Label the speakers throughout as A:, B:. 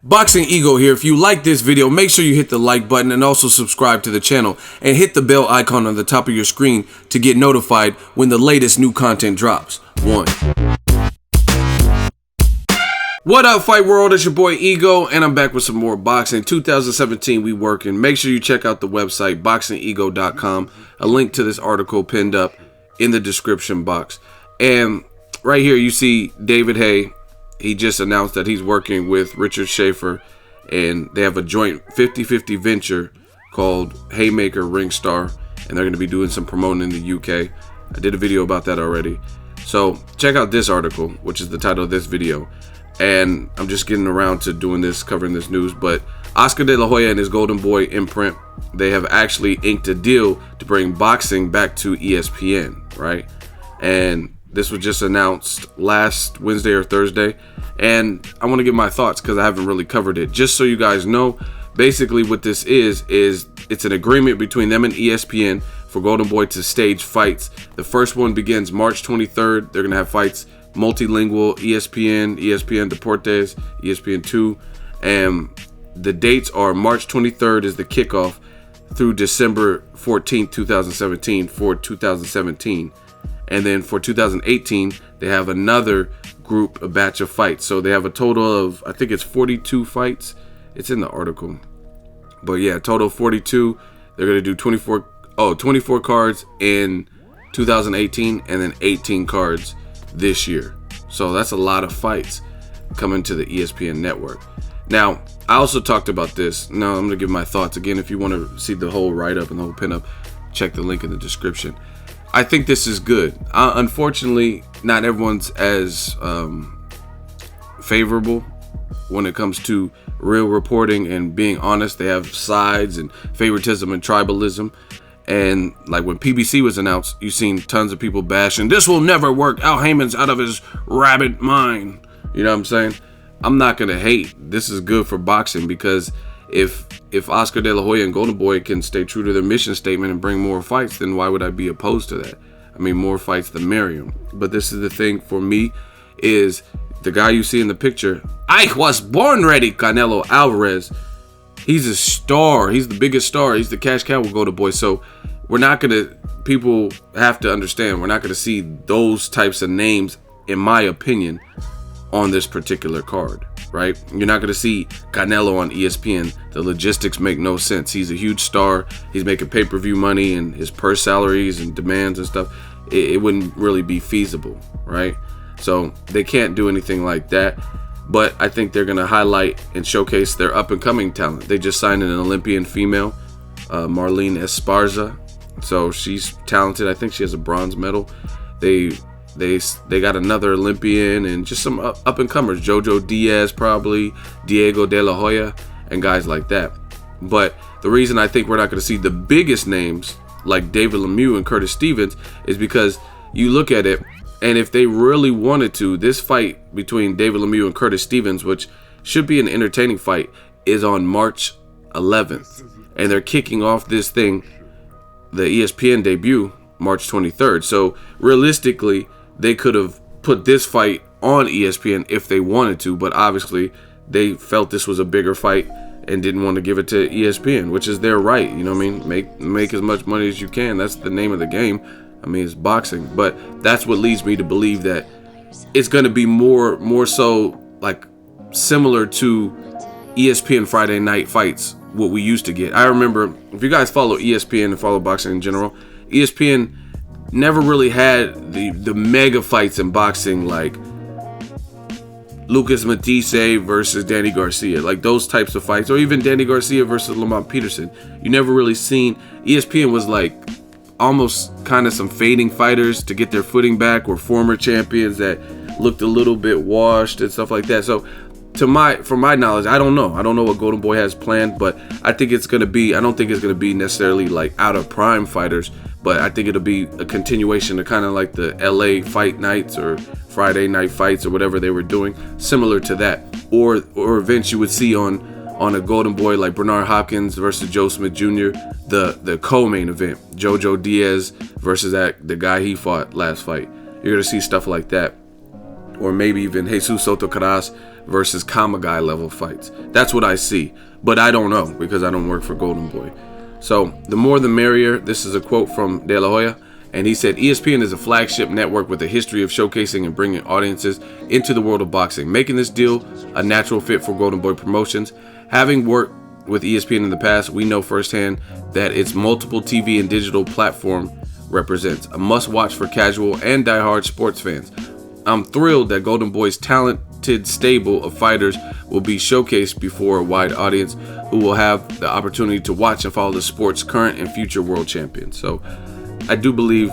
A: Boxing Ego here. If you like this video, make sure you hit the like button and also subscribe to the channel and hit the bell icon on the top of your screen to get notified when the latest new content drops. What up, Fight World? It's your boy Ego, and I'm back with some more boxing. 2017, we working. Make sure you check out the website, BOXINGEGO.com. A link to this article pinned up in the description box. And right here, you see David Haye. He just announced that he's working with Richard Schaefer, and they have a joint 50-50 venture called Haymaker Ringstar, and they're going to be doing some promoting in the UK. I did a video about that already. So check out this article, which is the title of this video. And I'm just getting around to doing this, covering this news. But Oscar De La Hoya and his Golden Boy imprint, they have actually inked a deal to bring boxing back to ESPN, right? And this was just announced last Wednesday or Thursday. And I want to give my thoughts because I haven't really covered it. Just so you guys know, basically what this is it's an agreement between them and ESPN for Golden Boy to stage fights. The first one begins March 23rd. They're going to have fights multilingual, ESPN, ESPN Deportes, ESPN2, and the dates are March 23rd is the kickoff through December 14th, 2017 for 2017. And then for 2018, they have another group, a batch of fights. So they have a total of, I think it's 42 fights. It's in the article. But yeah, total of 42. They're going to do 24 cards in 2018 and then 18 cards this year. So that's a lot of fights coming to the ESPN network. Now, I also talked about this. Now I'm going to give my thoughts. Again, if you want to see the whole write-up and the whole pin-up, check the link in the description. I think this is good. Unfortunately, not everyone's as favorable when it comes to real reporting and being honest. They have sides and favoritism and tribalism. And like when PBC was announced, you've seen tons of people bashing, this will never work. Al Heyman's out of his rabbit mind. You know what I'm saying? I'm not going to hate. This is good for boxing because if Oscar De La Hoya and Golden Boy can stay true to their mission statement and bring more fights, then why would I be opposed to that? I mean, more fights the merrier. But this is the thing for me is the guy you see in the picture. I was born ready, Canelo Alvarez. He's a star. He's the biggest star. He's the cash cow with Golden Boy. So we're not going to, people have to understand, we're not going to see those types of names, in my opinion, on this particular card, right? You're not going to see Canelo on ESPN. The logistics make no sense. He's a huge star. He's making pay-per-view money, and his purse salaries and demands and stuff, it wouldn't really be feasible, right? So they can't do anything like that. But I think they're going to highlight and showcase their up-and-coming talent. They just signed an Olympian female, Marlene Esparza. So she's talented. I think she has a bronze medal. They got another Olympian and just some up-and-comers. Jojo Diaz probably, Diego De La Hoya, and guys like that. But the reason I think we're not going to see the biggest names like David Lemieux and Curtis Stevens is because you look at it, and if they really wanted to, this fight between David Lemieux and Curtis Stevens, which should be an entertaining fight, is on March 11th. And they're kicking off this thing, the ESPN debut, March 23rd. So realistically, they could have put this fight on ESPN if they wanted to, but obviously they felt this was a bigger fight and didn't want to give it to ESPN, which is their right. You know what I mean? Make as much money as you can. That's the name of the game. I mean, it's boxing, but that's what leads me to believe that it's going to be more so like similar to ESPN Friday night fights, what we used to get. I remember, if you guys follow ESPN and follow boxing in general, ESPN never really had the mega fights in boxing like Lucas Matisse versus Danny Garcia, like those types of fights, or even Danny Garcia versus Lamont Peterson. You never really seen, ESPN was like almost kind of some fading fighters to get their footing back, or former champions that looked a little bit washed and stuff like that. So from my knowledge, I don't know what Golden Boy has planned, but I think it's going to be, I don't think it's going to be necessarily like out of prime fighters, but I think it'll be a continuation of kind of like the LA fight nights or Friday night fights or whatever they were doing, similar to that, or events you would see on a Golden Boy like Bernard Hopkins versus Joe Smith Jr., the co-main event, Jojo Diaz versus the guy he fought last fight. You're going to see stuff like that. Or maybe even Jesus Soto Caras versus Kamagai level fights. That's what I see, but I don't know because I don't work for Golden Boy. So the more the merrier. This is a quote from De La Hoya, and he said, ESPN is a flagship network with a history of showcasing and bringing audiences into the world of boxing, making this deal a natural fit for Golden Boy Promotions. Having worked with ESPN in the past, we know firsthand that its multiple TV and digital platform represents a must-watch for casual and die-hard sports fans. I'm thrilled that Golden Boy's talented stable of fighters will be showcased before a wide audience who will have the opportunity to watch and follow the sport's current and future world champions. So I do believe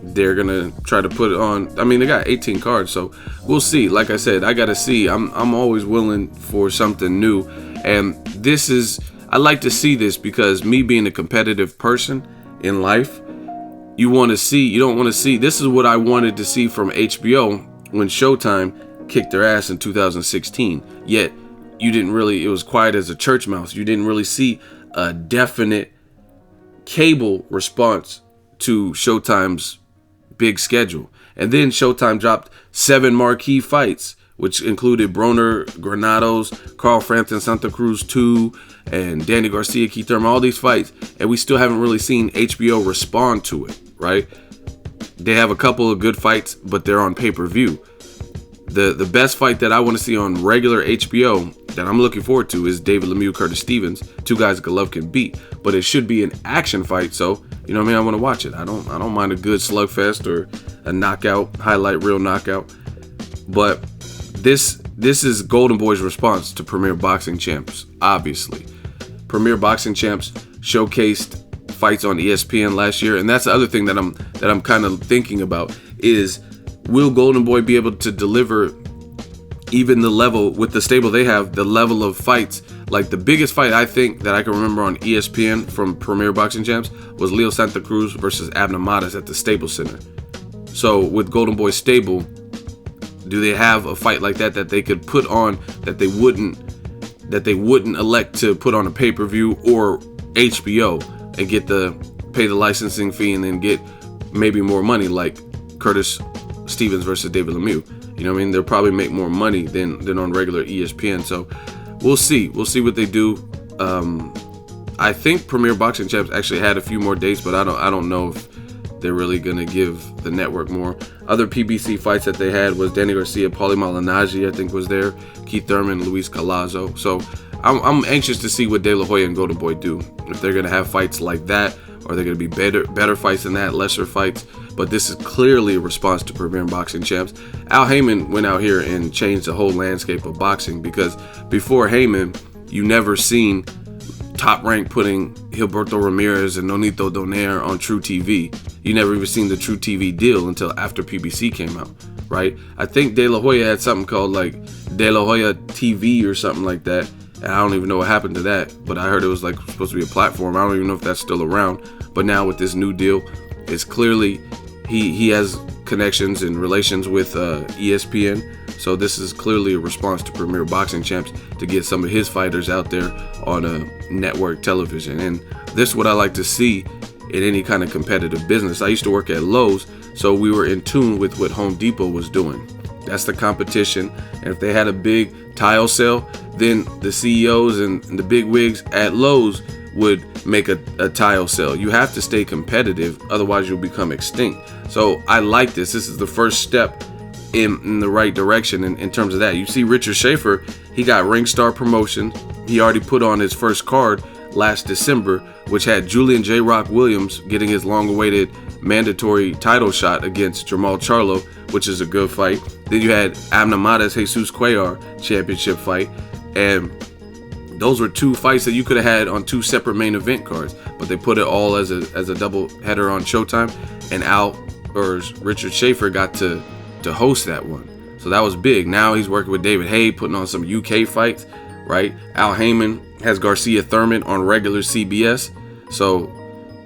A: they're going to try to put it on. I mean, they got 18 cards, so we'll see. Like I said, I got to see. I'm always willing for something new. And this is, I like to see this because me being a competitive person in life, you don't want to see, this is what I wanted to see from HBO when Showtime kicked their ass in 2016. Yet, it was quiet as a church mouse. You didn't really see a definite cable response to Showtime's big schedule. And then Showtime dropped 7 marquee fights, which included Broner Granados, Carl Frampton Santa Cruz 2, and Danny Garcia, Keith Thurman, all these fights, and we still haven't really seen HBO respond to it, right? They have a couple of good fights, but they're on pay-per-view. The best fight that I want to see on regular HBO that I'm looking forward to is David Lemieux, Curtis Stevens, 2 guys Golovkin beat, but it should be an action fight, so you know what I mean. I want to watch it. I don't mind a good slugfest or a knockout, highlight reel knockout, but this is Golden Boy's response to Premier Boxing Champs. Obviously, Premier Boxing Champs showcased fights on ESPN last year, and that's the other thing that I'm kind of thinking about is, will Golden Boy be able to deliver even the level with the stable they have, the level of fights? Like the biggest fight I think that I can remember on ESPN from Premier Boxing Champs was Leo Santa Cruz versus Abner Matas at the Staples Center. So with Golden Boy stable, do they have a fight like that they could put on that they wouldn't elect to put on a pay-per-view or HBO and pay the licensing fee and then get maybe more money, like Curtis Stevens versus David Lemieux? You know what I mean? They'll probably make more money than on regular ESPN. So we'll see what they do. I think Premier Boxing Champs actually had a few more dates, but I don't know if they're really gonna give the network more. Other PBC fights that they had was Danny Garcia, Paulie Malignaggi, I think was there, Keith Thurman, Luis Calazo. So I'm anxious to see what De La Hoya and Golden Boy do. If they're gonna have fights like that, or they're gonna be better fights than that, lesser fights. But this is clearly a response to Premier Boxing Champs. Al Heyman went out here and changed the whole landscape of boxing, because before Heyman, you never seen Top Rank putting Gilberto Ramirez and Nonito Donaire on True TV. You never even seen the True TV deal until after PBC came out, right? I think De La Hoya had something called like De La Hoya TV or something like that. And I don't even know what happened to that, but I heard it was like supposed to be a platform. I don't even know if that's still around. But now with this new deal, it's clearly he has connections and relations with ESPN. So this is clearly a response to Premier Boxing Champs to get some of his fighters out there on a network television. And this is what I like to see in any kind of competitive business. I used to work at Lowe's, so we were in tune with what Home Depot was doing. That's the competition. And if they had a big tile sale, then the CEOs and the big wigs at Lowe's would make a tile sale. You have to stay competitive, otherwise you'll become extinct. So I like this. This is the first step in the right direction in terms of that. You see Richard Schaefer, he got Ringstar Promotion. He already put on his first card last December, which had Julian J. Rock Williams getting his long-awaited mandatory title shot against Jamal Charlo, which is a good fight. Then you had Abner Matas, Jesus Cuellar championship fight, and those were 2 fights that you could have had on 2 separate main event cards, but they put it all as a double header on Showtime, and Richard Schaefer got to host that one. So that was big. Now he's working with David Haye, putting on some UK fights, right? Al Heyman has Garcia Thurman on regular CBS. So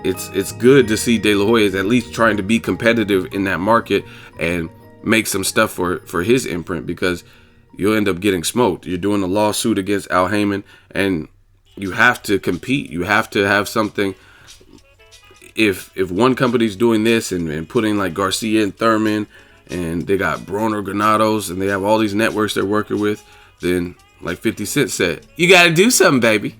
A: it's good to see De La Hoya is at least trying to be competitive in that market and make some stuff for his imprint, because you'll end up getting smoked. You're doing a lawsuit against Al Heyman, and you have to compete. You have to have something. If one company's doing this and putting like Garcia and Thurman and they got Broner Granados, and they have all these networks they're working with, then like 50 Cent said, you got to do something, baby.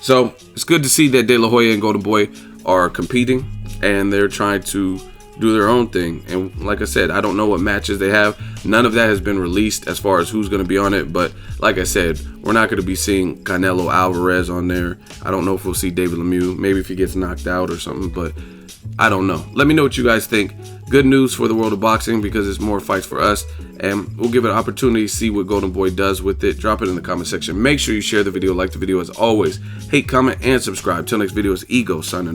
A: So it's good to see that De La Hoya and Golden Boy are competing, and they're trying to do their own thing. And like I said, I don't know what matches they have. None of that has been released as far as who's going to be on it. But like I said, we're not going to be seeing Canelo Alvarez on there. I don't know if we'll see David Lemieux, maybe if he gets knocked out or something, but I don't know. Let me know what you guys think. Good news for the world of boxing, because it's more fights for us, and we'll give it an opportunity to see what Golden Boy does with it. Drop it in the comment section. Make sure you share the video, like the video as always. Hate, comment, and subscribe. Till next video, it's Ego signing.